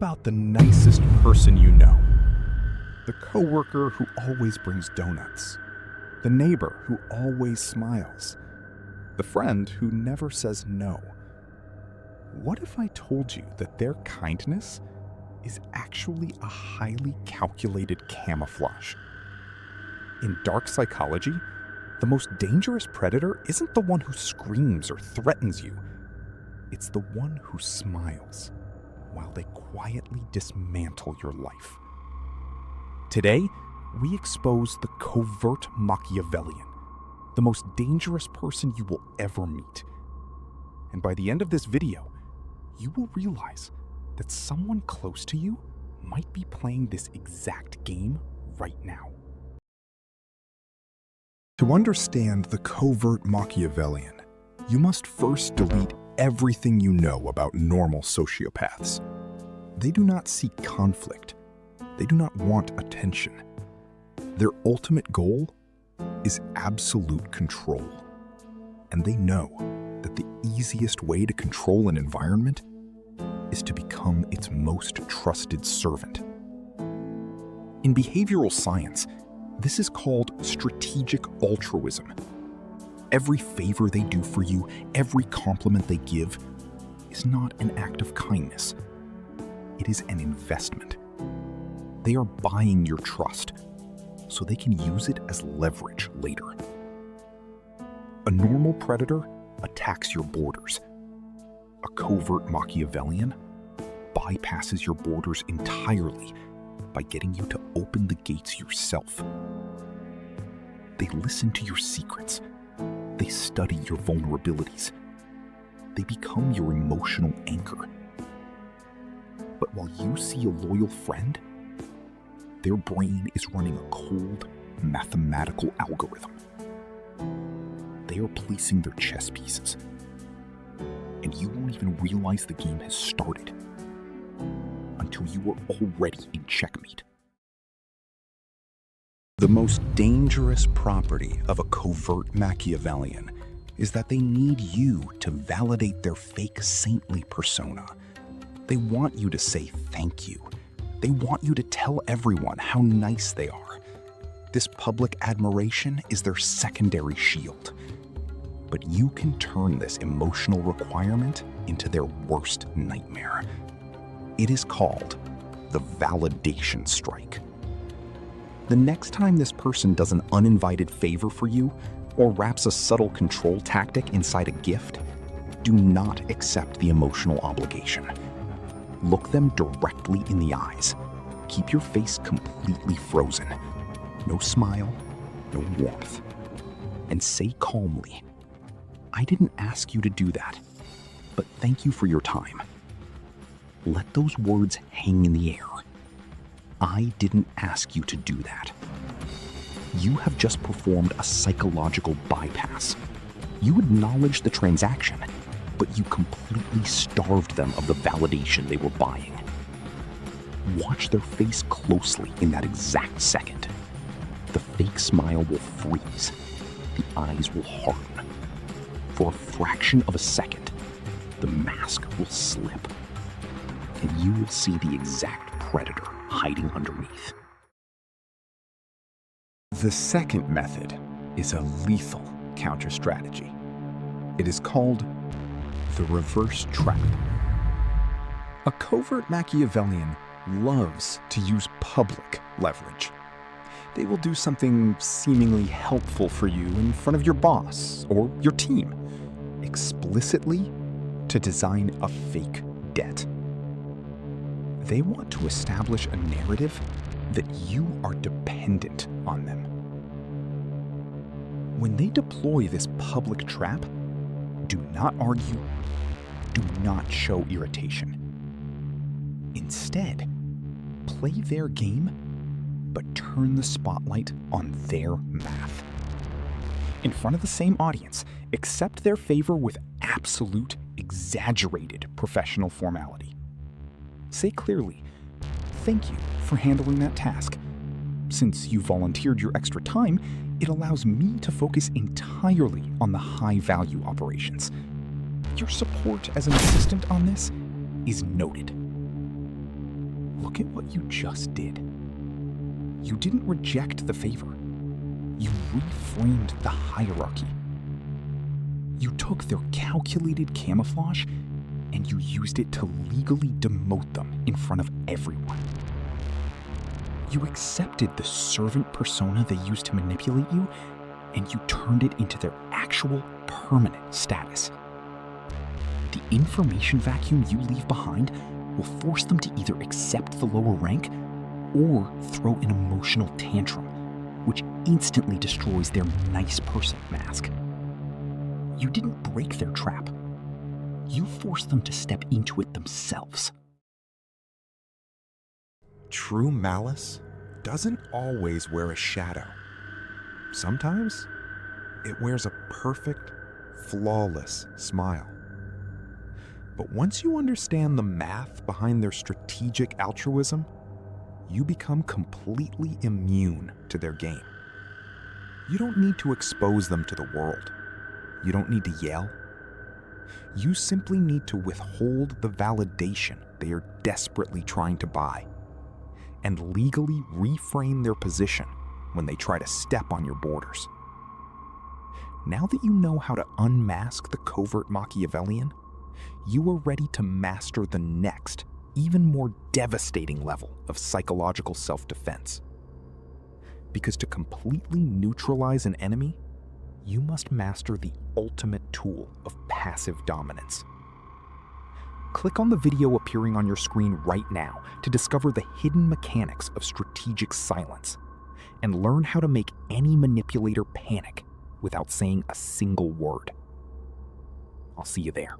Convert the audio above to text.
about the nicest person you know? The coworker who always brings donuts. The neighbor who always smiles. The friend who never says no. What if I told you that their kindness is actually a highly calculated camouflage? In dark psychology, the most dangerous predator isn't the one who screams or threatens you. It's the one who smiles while they quietly dismantle your life. Today, we expose the Covert Machiavellian, the most dangerous person you will ever meet. And by the end of this video, you will realize that someone close to you might be playing this exact game right now. To understand the Covert Machiavellian, you must first delete everything you know about normal sociopaths. They do not seek conflict. They do not want attention. Their ultimate goal is absolute control. And they know that the easiest way to control an environment is to become its most trusted servant. In behavioral science, this is called strategic altruism. Every favor they do for you, every compliment they give, is not an act of kindness. It is an investment. They are buying your trust so they can use it as leverage later. A normal predator attacks your borders. A covert Machiavellian bypasses your borders entirely by getting you to open the gates yourself. They listen to your secrets. They study your vulnerabilities. They become your emotional anchor. But while you see a loyal friend, their brain is running a cold, mathematical algorithm. They are placing their chess pieces, and you won't even realize the game has started until you are already in checkmate. The most dangerous property of a covert Machiavellian is that they need you to validate their fake saintly persona. They want you to say thank you. They want you to tell everyone how nice they are. This public admiration is their secondary shield. But you can turn this emotional requirement into their worst nightmare. It is called the validation strike. The next time this person does an uninvited favor for you or wraps a subtle control tactic inside a gift, do not accept the emotional obligation. Look them directly in the eyes. Keep your face completely frozen. No smile, no warmth. And say calmly, "I didn't ask you to do that, but thank you for your time." Let those words hang in the air. I didn't ask you to do that. You have just performed a psychological bypass. You acknowledged the transaction, but you completely starved them of the validation they were buying. Watch their face closely in that exact second. The fake smile will freeze. The eyes will harden. For a fraction of a second, the mask will slip, and you will see the exact predator hiding underneath. The second method is a lethal counter-strategy. It is called the reverse trap. A covert Machiavellian loves to use public leverage. They will do something seemingly helpful for you in front of your boss or your team, explicitly to design a fake debt. They want to establish a narrative that you are dependent on them. When they deploy this public trap, do not argue, do not show irritation. Instead, play their game, but turn the spotlight on their math. In front of the same audience, accept their favor with absolute, exaggerated professional formality. Say clearly, "Thank you for handling that task. Since you volunteered your extra time, it allows me to focus entirely on the high-value operations. Your support as an assistant on this is noted." look at what you just did. You didn't reject the favor. You reframed the hierarchy. You took their calculated camouflage and you used it to legally demote them in front of everyone. You accepted the servant persona they used to manipulate you, and you turned it into their actual permanent status. The information vacuum you leave behind will force them to either accept the lower rank or throw an emotional tantrum, which instantly destroys their nice person mask. You didn't break their trap. You forced them to step into it themselves. True malice doesn't always wear a shadow. Sometimes it wears a perfect, flawless smile. But once you understand the math behind their strategic altruism, you become completely immune to their game. You don't need to expose them to the world. You don't need to yell. You simply need to withhold the validation they are desperately trying to buy and legally reframe their position when they try to step on your borders. Now that you know how to unmask the covert Machiavellian, you are ready to master the next, even more devastating level of psychological self-defense. Because to completely neutralize an enemy, you must master the ultimate tool of passive dominance. Click on the video appearing on your screen right now to discover the hidden mechanics of strategic silence and learn how to make any manipulator panic without saying a single word. I'll see you there.